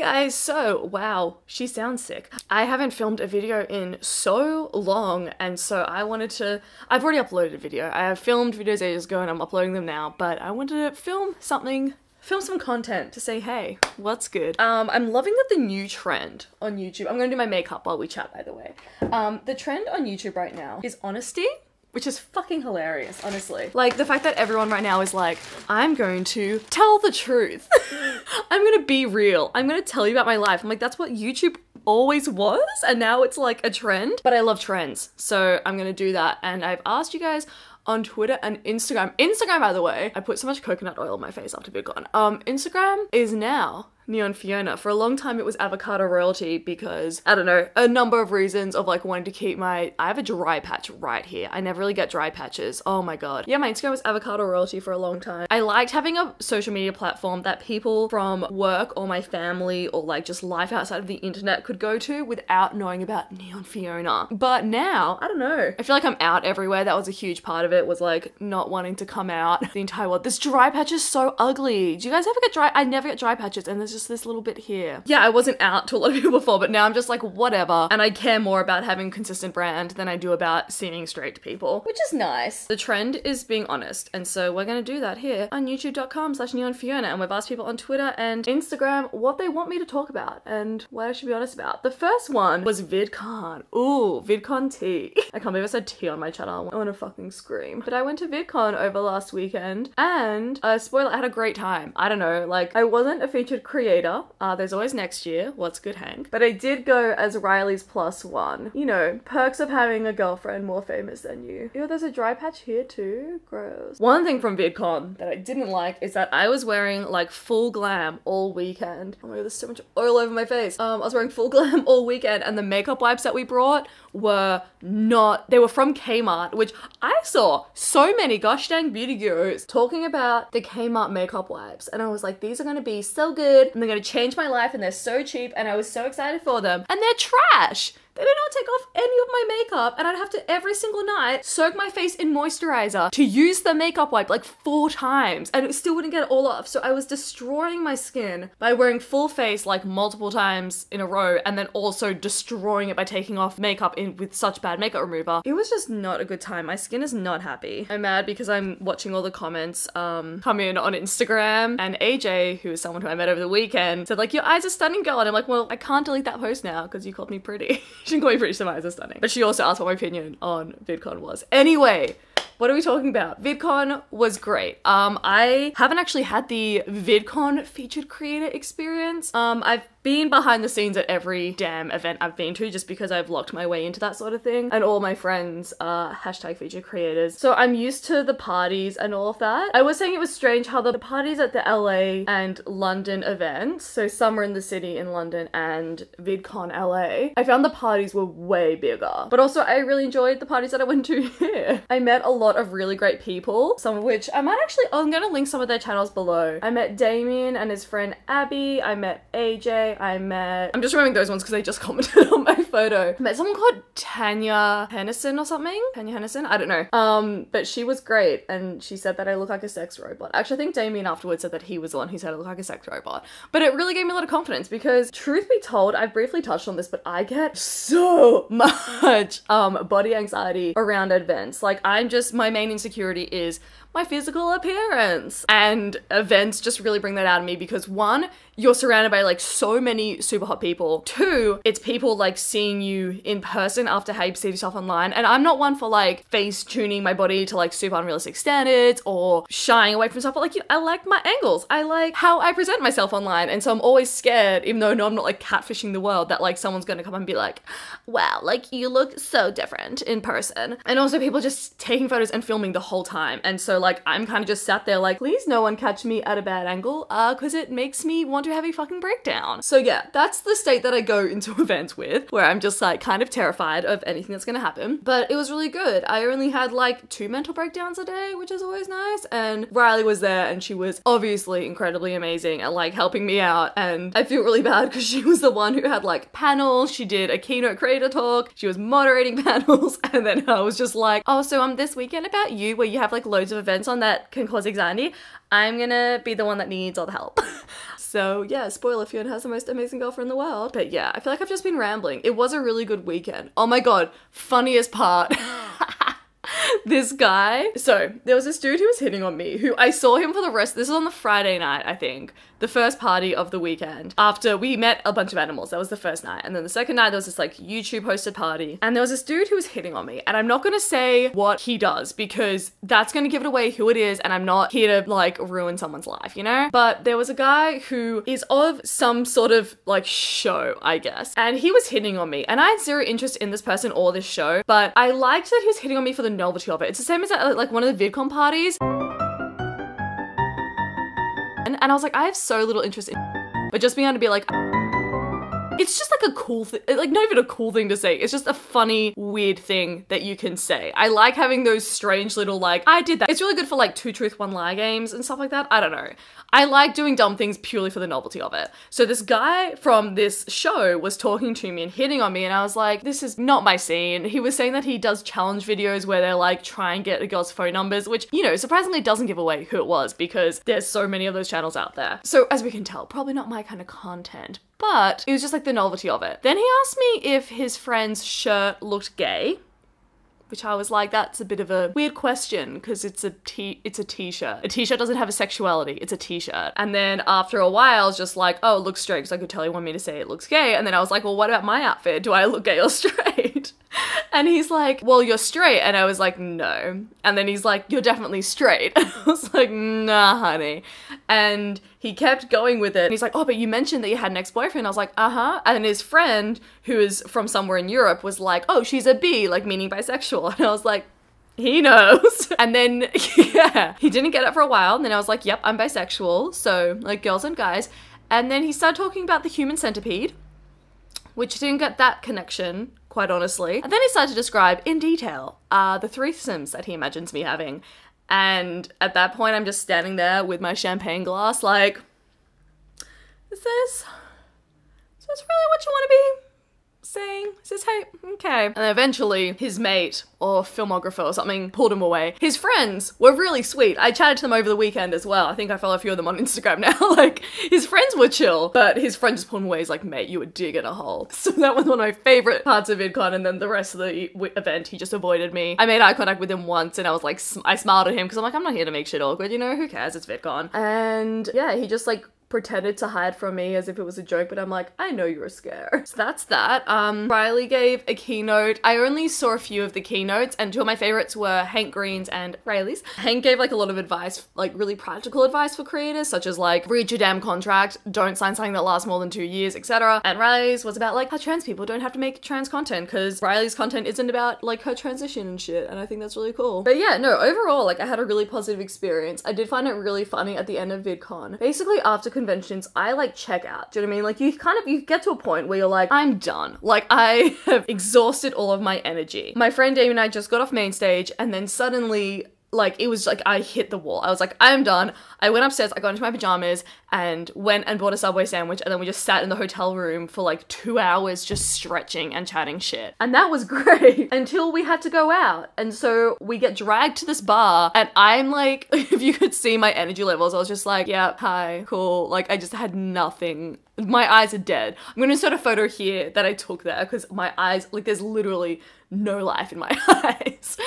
guys, so wow, she sounds sick. I haven't filmed a video in so long, and so I wanted to, I've already uploaded a video. I have filmed videos ages ago and I'm uploading them now, but I wanted to film some content to say, hey, what's good? I'm loving that the new trend on YouTube, I'm gonna do my makeup while we chat, by the way. The trend on YouTube right now is honesty, which is fucking hilarious, honestly. Like, the fact that everyone right now is like, I'm going to tell the truth. I'm gonna be real. I'm gonna tell you about my life. I'm like, that's what YouTube always was, and now it's like a trend. But I love trends, so I'm gonna do that. And I've asked you guys on Twitter and Instagram. Instagram, by the way, I put so much coconut oil on my face after VidCon. Instagram is now neonfiona. For a long time it was avocado royalty because, I don't know, a number of reasons of like wanting to keep I have a dry patch right here. I never really get dry patches. Oh my god. Yeah, my Instagram was avocado royalty for a long time. I liked having a social media platform that people from work or my family or like just life outside of the internet could go to without knowing about neonfiona. But now, I don't know. I feel like I'm out everywhere. That was a huge part of it, was like not wanting to come out the entire world. This dry patch is so ugly. Do you guys ever get dry? I never get dry patches, and there's just this little bit here. Yeah, I wasn't out to a lot of people before, but now I'm just like, whatever. And I care more about having consistent brand than I do about seeming straight to people, which is nice. The trend is being honest, and so we're gonna do that here on youtube.com/neonfiona, and we've asked people on Twitter and Instagram what they want me to talk about and what I should be honest about. The first one was VidCon. Ooh, VidCon tea. I can't believe I said tea on my channel. I wanna fucking scream. But I went to VidCon over last weekend, and spoiler, I had a great time. I don't know, like, I wasn't a featured creator. There's always next year. What's good, Hank? But I did go as Riley's +1. You know, perks of having a girlfriend more famous than you. Ew, there's a dry patch here too. Gross. One thing from VidCon that I didn't like is that I was wearing like full glam all weekend. Oh my god, there's so much oil over my face. I was wearing full glam all weekend, and the makeup wipes that we brought were not, they were from Kmart, which I saw so many gosh dang beauty gurus talking about the Kmart makeup wipes, and I was like, these are gonna be so good and they're gonna change my life and they're so cheap, and I was so excited for them, and they're trash. They did not take off any of my makeup, and I'd have to every single night soak my face in moisturizer to use the makeup wipe like 4 times, and it still wouldn't get it all off. So I was destroying my skin by wearing full face like multiple times in a row, and then also destroying it by taking off makeup with such bad makeup remover. It was just not a good time. My skin is not happy. I'm mad because I'm watching all the comments come in on Instagram, and AJ, who is someone who I met over the weekend, said like, your eyes are stunning, girl. And I'm like, well, I can't delete that post now because you called me pretty. She didn't call me pretty, so my eyes are stunning. But she also asked what my opinion on VidCon was. Anyway, what are we talking about? VidCon was great. I haven't actually had the VidCon featured creator experience. I've been behind the scenes at every damn event I've been to just because I've locked my way into that sort of thing, and all my friends are #featured creators. So I'm used to the parties and all of that. I was saying it was strange how the parties at the LA and London events, so Summer in the City in London and VidCon LA, I found the parties were way bigger. But also I really enjoyed the parties that I went to here. I met a lot of really great people, some of which I'm gonna link some of their channels below. I met Damien and his friend Abby. I met AJ. I'm just remembering those ones because they just commented on my photo. I met someone called Tanya Hennison or something. Tanya Hennison? I don't know. But she was great, and she said that I look like a sex robot. Actually, I think Damien afterwards said that he was the one who said I look like a sex robot. But it really gave me a lot of confidence because, truth be told, I've briefly touched on this, but I get so much body anxiety around events. Like, my main insecurity is my physical appearance, and events just really bring that out of me because 1, you're surrounded by like so many super hot people. 2, it's people like seeing you in person after how you perceive yourself online, and I'm not one for like face tuning my body to like super unrealistic standards or shying away from stuff, but like, I like my angles, I like how I present myself online, and so I'm always scared, even though no, I'm not like catfishing the world, that like someone's gonna come and be like, wow, like you look so different in person. And also people just taking photos and filming the whole time, and so like I'm kind of just sat there like, please no one catch me at a bad angle, because it makes me want to have a fucking breakdown. So yeah, that's the state that I go into events with, where I'm just like kind of terrified of anything that's gonna happen. But it was really good. I only had like 2 mental breakdowns a day, which is always nice, and Riley was there, and she was obviously incredibly amazing at like helping me out, and I feel really bad because she was the one who had like panels, she did a keynote creator talk, she was moderating panels, and then I was just like, oh, so this weekend about you, where you have like loads of events on that can cause anxiety, I'm gonna be the one that needs all the help. So yeah, spoiler, Fiona has the most amazing girlfriend in the world. But yeah, I feel like I've just been rambling. It was a really good weekend. Oh my god, funniest part. This guy, so there was this dude who was hitting on me, who I saw him for the rest, this was on the Friday night, I think, the first party of the weekend, after we met a bunch of animals. That was the first night, and then the second night there was this like YouTube hosted party, and there was this dude who was hitting on me, and I'm not gonna say what he does because that's gonna give it away who it is, and I'm not here to like ruin someone's life, you know? But there was a guy who is of some sort of like show, I guess, and he was hitting on me, and I had zero interest in this person or this show, but I liked that he was hitting on me for the novelty of it. It's the same as like one of the vidcon parties. And I was like, I have so little interest in, but just being able to be like, it's just like a cool thing, like not even a cool thing to say. It's just a funny, weird thing that you can say. I like having those strange little like, I did that. It's really good for like 2 truth, 1 lie games and stuff like that. I don't know. I like doing dumb things purely for the novelty of it. So this guy from this show was talking to me and hitting on me, and I was like, this is not my scene. He was saying that he does challenge videos where they're like try and get a girl's phone numbers, which, you know, surprisingly doesn't give away who it was because there's so many of those channels out there. So as we can tell, probably not my kind of content, but it was just like the novelty of it. Then he asked me if his friend's shirt looked gay, which I was like, that's a bit of a weird question because it's a t-shirt. A t-shirt doesn't have a sexuality, it's a t-shirt. And then after a while, I was just like, oh, it looks straight, because I could tell you want me to say it looks gay. And then I was like, well, what about my outfit? Do I look gay or straight? And he's like, well, you're straight. And I was like, no. And then he's like, you're definitely straight. And I was like, nah, honey. And he kept going with it. And he's like, oh, but you mentioned that you had an ex-boyfriend. I was like, uh-huh. And his friend, who is from somewhere in Europe, was like, oh, she's a bi, like meaning bisexual. And I was like, he knows. And then, yeah, he didn't get it for a while. And then I was like, yep, I'm bisexual. So like girls and guys. And then he started talking about the human centipede, which didn't get that connection, quite honestly. And then he started to describe in detail the threesomes that he imagines me having. And at that point, I'm just standing there with my champagne glass like, is this really what you want to be saying? Is this, hey, okay. And then eventually his mate or filmographer or something pulled him away. His friends were really sweet. I chatted to them over the weekend as well. I think I follow a few of them on Instagram now. Like, his friends were chill, but his friend just pulled him away. He's like, mate, you were digging a hole. So that was one of my favorite parts of VidCon, and then the rest of the event, he just avoided me. I made eye contact with him once, and I was like, I smiled at him, because I'm like, I'm not here to make shit awkward, you know? Who cares? It's VidCon. And yeah, he just like pretended to hide from me as if it was a joke, but I'm like, I know you're scared. So that's that. Riley gave a keynote. I only saw a few of the keynotes, and 2 of my favorites were Hank Green's and Riley's. Hank gave like a lot of advice, like really practical advice for creators, such as like, read your damn contract, don't sign something that lasts more than 2 years, etc. And Riley's was about like how trans people don't have to make trans content, because Riley's content isn't about like her transition and shit, and I think that's really cool. But yeah, no, overall, like I had a really positive experience. I did find it really funny at the end of VidCon. Basically, after conventions, I like check out. Do you know what I mean? Like you get to a point where you're like, I'm done. Like I have exhausted all of my energy. My friend Dave and I just got off main stage, and then suddenly, like, it was like I hit the wall. I was like, I'm done. I went upstairs, I got into my pajamas and went and bought a Subway sandwich, and then we just sat in the hotel room for like 2 hours just stretching and chatting shit. And that was great until we had to go out. And so we get dragged to this bar, and I'm like, if you could see my energy levels, I was just like, yeah, hi, cool. Like I just had nothing. My eyes are dead. I'm gonna insert a photo here that I took there, because my eyes, like there's literally no life in my eyes.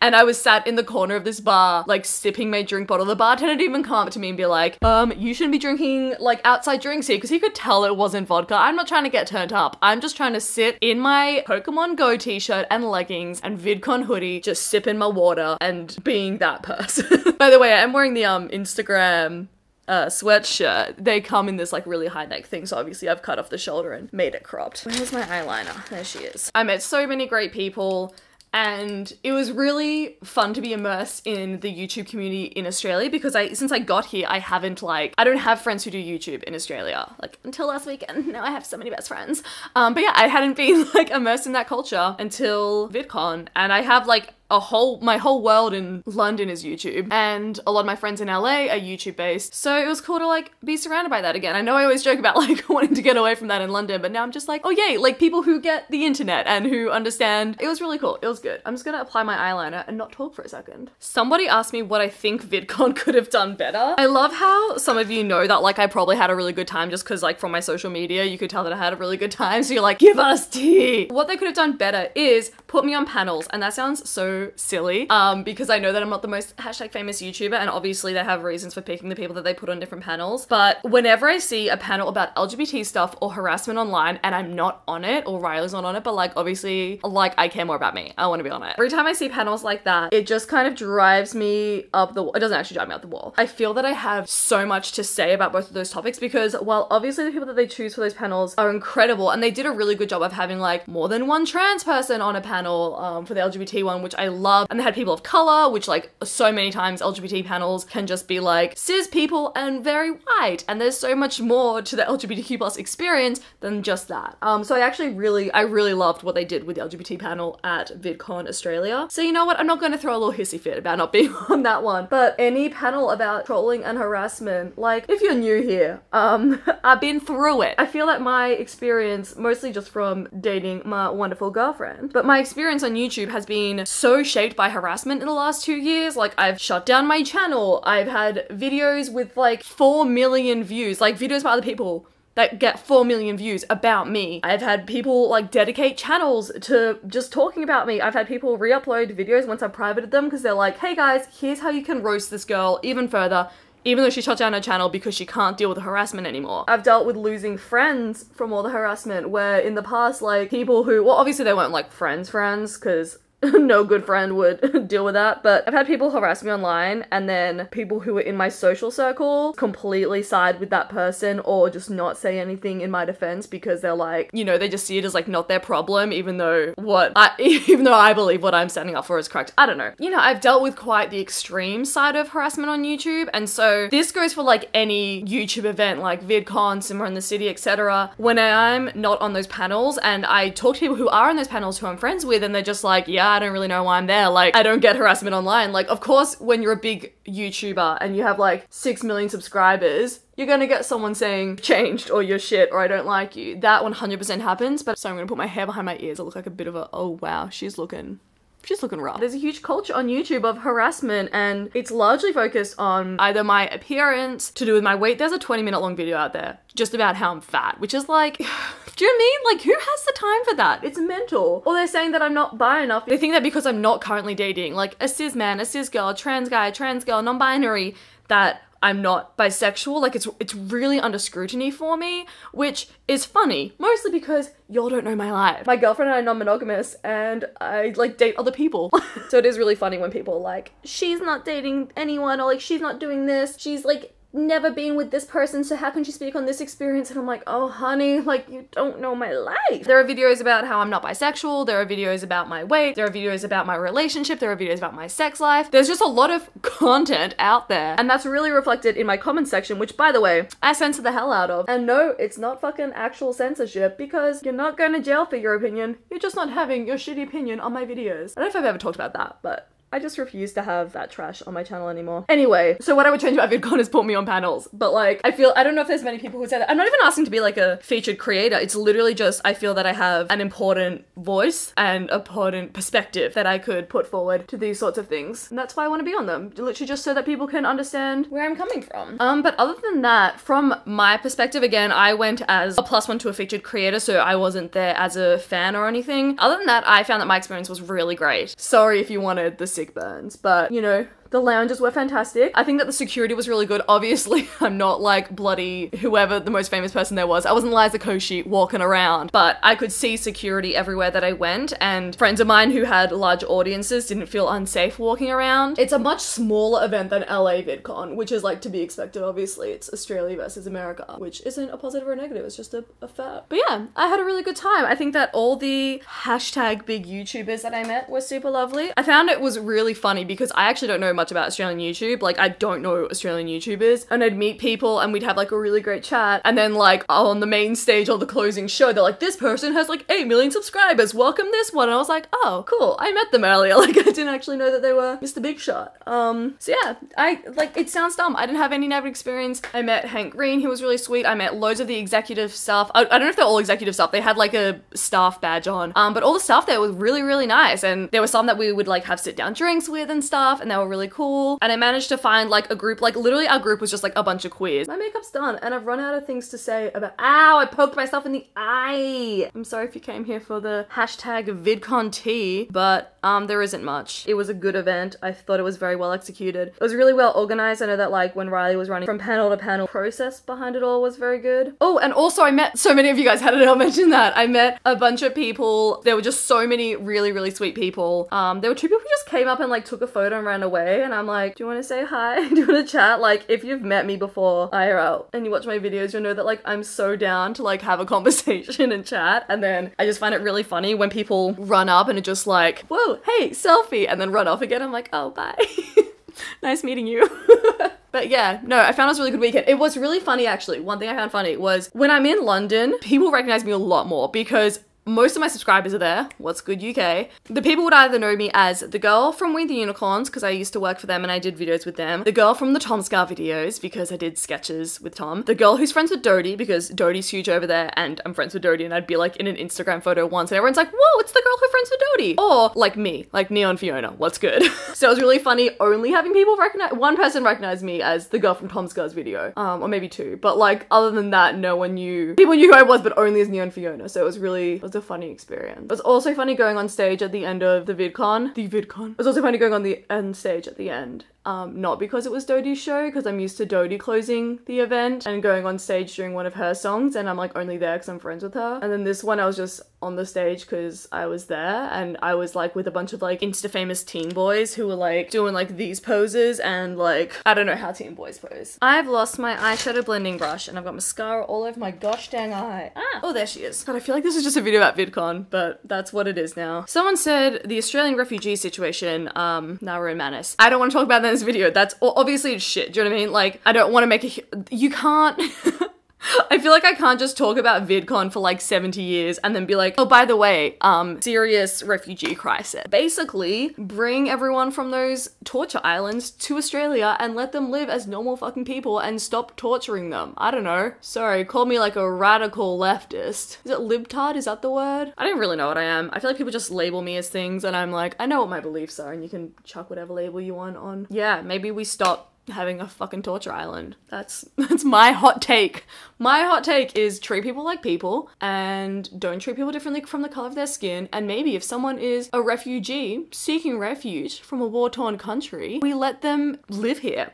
And I was sat in the corner of this bar, like sipping my drink bottle. The bartender didn't even come up to me and be like, you shouldn't be drinking like outside drinks here, because he could tell it wasn't vodka. I'm not trying to get turned up. I'm just trying to sit in my Pokemon Go t-shirt and leggings and VidCon hoodie, just sipping my water and being that person. By the way, I'm wearing the Instagram sweatshirt. They come in this like really high neck thing, so obviously I've cut off the shoulder and made it cropped. Where's my eyeliner? There she is. I met so many great people, and it was really fun to be immersed in the YouTube community in Australia, because since I got here, I don't have friends who do YouTube in Australia, like until last weekend. Now I have so many best friends. But yeah, I hadn't been like immersed in that culture until VidCon, and I have like my whole world in London is YouTube, and a lot of my friends in LA are YouTube based, so it was cool to like be surrounded by that again. I know I always joke about like wanting to get away from that in London, but now I'm just like, oh yay, like people who get the internet and who understand. It was really cool. It was good. I'm just gonna apply my eyeliner and not talk for a second. Somebody asked me what I think VidCon could have done better. I love how some of you know that like I probably had a really good time just because like from my social media you could tell that I had a really good time, so you're like, give us tea. What they could have done better is put me on panels, and that sounds so silly because I know that I'm not the most hashtag famous YouTuber, and obviously they have reasons for picking the people that they put on different panels, but whenever I see a panel about LGBT stuff or harassment online and I'm not on it, or Riley's not on it, but like obviously like I care more about me, I want to be on it. Every time I see panels like that, it just kind of drives me up the wall. It doesn't actually drive me up the wall. I feel that I have so much to say about both of those topics, because while obviously the people that they choose for those panels are incredible, and they did a really good job of having like more than one trans person on a panel for the LGBT one, which I love, and they had people of color, which like so many times LGBT panels can just be like cis people and very white, and there's so much more to the LGBTQ plus experience than just that. So I really loved what they did with the LGBT panel at VidCon Australia. So you know what, I'm not going to throw a little hissy fit about not being on that one, but any panel about trolling and harassment, like if you're new here, I've been through it. I feel that my experience, mostly just from dating my wonderful girlfriend, but my experience on YouTube has been so shaped by harassment in the last 2 years. Like I've shut down my channel, I've had videos with like 4 million views, like videos by other people that get 4 million views about me. I've had people like dedicate channels to just talking about me. I've had people re-upload videos once I've privated them because they're like, hey guys, here's how you can roast this girl even further, even though she shut down her channel because she can't deal with the harassment anymore. I've dealt with losing friends from all the harassment, where in the past, like people who, well obviously they weren't like friends because no good friend would deal with that, but I've had people harass me online, and then people who were in my social circle completely side with that person or just not say anything in my defense because they're like, you know, they just see it as like not their problem, even though I believe what I'm standing up for is correct. I don't know. You know, I've dealt with quite the extreme side of harassment on YouTube, and so this goes for like any YouTube event like VidCon, Somewhere in the City, etc. When I'm not on those panels and I talk to people who are on those panels who I'm friends with, and they're just like, yeah, I don't really know why I'm there. Like, I don't get harassment online. Like, of course, when you're a big YouTuber and you have like 6 million subscribers, you're gonna get someone saying changed or you're shit or I don't like you. That 100% happens, but so I'm gonna put my hair behind my ears. I look like a bit of a, oh wow, she's looking rough. There's a huge culture on YouTube of harassment, and it's largely focused on either my appearance, to do with my weight. There's a 20-minute long video out there just about how I'm fat, which is like, do you know what I mean? Like, who has the time for that? It's mental. Or they're saying that I'm not bi enough. They think that because I'm not currently dating like a cis man, a cis girl, a trans guy, a trans girl, non-binary, that I'm not bisexual. Like, it's really under scrutiny for me, which is funny, mostly because y'all don't know my life. My girlfriend and I are non-monogamous, and I like date other people. So it is really funny when people are like, she's not dating anyone, or like, she's not doing this, she's like never been with this person, so how can she speak on this experience? And I'm like, oh honey, like you don't know my life. There are videos about how I'm not bisexual, there are videos about my weight, there are videos about my relationship, there are videos about my sex life. There's just a lot of content out there, and that's really reflected in my comment section, which by the way, I censor the hell out of. And no, it's not fucking actual censorship, because you're not going to jail for your opinion, you're just not having your shitty opinion on my videos. I don't know if I've ever talked about that, but I just refuse to have that trash on my channel anymore. Anyway, so what I would change about VidCon is put me on panels. But like, I don't know if there's many people who say that. I'm not even asking to be like a featured creator. It's literally just, I feel that I have an important voice and important perspective that I could put forward to these sorts of things. And that's why I want to be on them. Literally just so that people can understand where I'm coming from. But other than that, from my perspective, again, I went as a +1 to a featured creator, so I wasn't there as a fan or anything. Other than that, I found that my experience was really great. Sorry if you wanted the sick burns, but you know, the lounges were fantastic. I think that the security was really good. Obviously, I'm not like bloody whoever the most famous person there was. I wasn't Liza Koshy walking around, but I could see security everywhere that I went, and friends of mine who had large audiences didn't feel unsafe walking around. It's a much smaller event than LA VidCon, which is like to be expected. Obviously, it's Australia versus America, which isn't a positive or a negative, it's just a fact. But yeah, I had a really good time. I think that all the hashtag big YouTubers that I met were super lovely. I found it was really funny because I actually don't know much much about Australian YouTube. Like, I don't know what Australian YouTube is. And I'd meet people and we'd have like a really great chat. And then like on the main stage or the closing show, they're like, this person has like 8 million subscribers. Welcome this one. And I was like, oh, cool. I met them earlier. Like, I didn't actually know that they were Mr. Big Shot. So yeah, it sounds dumb. I didn't have any negative experience. I met Hank Green. He was really sweet. I met loads of the executive staff. I don't know if they're all executive staff. They had like a staff badge on. But all the staff there was really, really nice. And there were some that we would like have sit down drinks with and stuff. And they were really cool. And I managed to find like a group, like literally our group was just like a bunch of queers. My makeup's done and I've run out of things to say about, ow, I poked myself in the eye. I'm sorry if you came here for the hashtag vidcon tea, but there isn't much. It was a good event. I thought it was very well executed. It was really well organized. I know that like when Riley was running from panel to panel, process behind it all was very good. Oh, and also I met so many of you guys. How did I not mention that? I met a bunch of people. There were just so many really, really sweet people. There were 2 people who just came up and like took a photo and ran away. And I'm like, do you want to say hi? Do you want to chat? Like, if you've met me before IRL and you watch my videos, you'll know that like I'm so down to like have a conversation and chat. And then I just find it really funny when people run up and are just like, whoa, hey, selfie, and then run off again. I'm like, oh, bye. Nice meeting you. But yeah, no, I found it was a really good weekend. It was really funny, actually. One thing I found funny was when I'm in London, people recognize me a lot more because most of my subscribers are there. What's good UK? The people would either know me as the girl from We the Unicorns, because I used to work for them and I did videos with them. The girl from the Tom Scar videos, because I did sketches with Tom. The girl who's friends with Dodie, because Dodie's huge over there and I'm friends with Dodie, and I'd be like in an Instagram photo once and everyone's like, whoa, it's the girl who's friends with Dodie. Or like me, like neonfiona, what's good? So it was really funny only having people recognize, one person recognized me as the girl from Tom Scar's video, or maybe 2. But like other than that, no one knew. People knew who I was, but only as neonfiona. So it was a funny experience. It was also funny going on stage at the end of the vidcon. It was also funny going on the end stage at the end. Not because it was Dodie's show, because I'm used to Dodie closing the event and going on stage during one of her songs, and I'm like only there because I'm friends with her. And then this one I was just on the stage because I was there, and I was like with a bunch of like Insta famous teen boys who were like doing like these poses, and like I don't know how teen boys pose. I've lost my eyeshadow blending brush and I've got mascara all over my gosh dang eye. Oh, there she is. God, I feel like this is just a video about vidcon, but that's what it is now. Someone said the Australian refugee situation, Nauru Manus. I don't want to talk about that in this video. That's obviously it's shit. Do you know what I mean? Like, I don't want to make you can't I feel like I can't just talk about vidcon for like 70 years and then be like, oh, by the way, serious refugee crisis. Basically, bring everyone from those torture islands to Australia and let them live as normal fucking people and stop torturing them. I don't know. Sorry, call me like a radical leftist. Is it libtard? Is that the word? I don't really know what I am. I feel like people just label me as things and I'm like, I know what my beliefs are and you can chuck whatever label you want on. Yeah, maybe we stop having a fucking torture island. That's my hot take. My hot take is treat people like people and don't treat people differently from the color of their skin. And maybe if someone is a refugee seeking refuge from a war-torn country, we let them live here.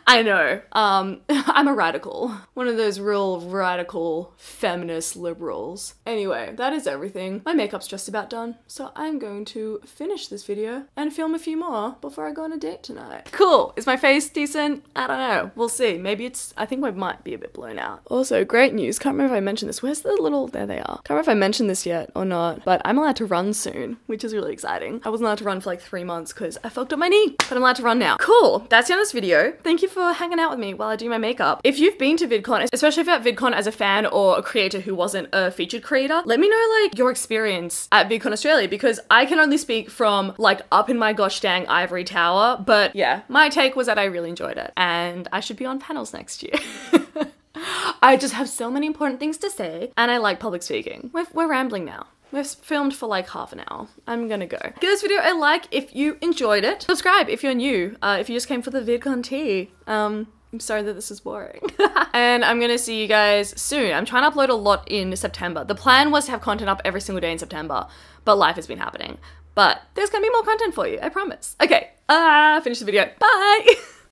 I know, I'm a radical. One of those real radical feminist liberals. Anyway, that is everything. My makeup's just about done, so I'm going to finish this video and film a few more before I go on a date tonight. Cool, is my face decent? I don't know, we'll see. Maybe I think I might be a bit blown out. Also, great news, can't remember if I mentioned this. Where's the little, there they are. Can't remember if I mentioned this yet or not, but I'm allowed to run soon, which is really exciting. I wasn't allowed to run for like 3 months because I fucked up my knee, but I'm allowed to run now. Cool, that's the end of this video. Thank you for hanging out with me while I do my makeup. If you've been to vidcon, especially if you're at vidcon as a fan or a creator who wasn't a featured creator, let me know like your experience at vidcon Australia, because I can only speak from like up in my gosh dang ivory tower. But yeah, my take was that I really enjoyed it and I should be on panels next year. I just have so many important things to say and I like public speaking. We're rambling now. We've filmed for like half an hour. I'm gonna go. Give this video a like if you enjoyed it. Subscribe if you're new. If you just came for the vidcon tea. I'm sorry that this is boring. And I'm gonna see you guys soon. I'm trying to upload a lot in September. The plan was to have content up every single day in September, but life has been happening. But there's gonna be more content for you, I promise. Okay, finish the video. Bye!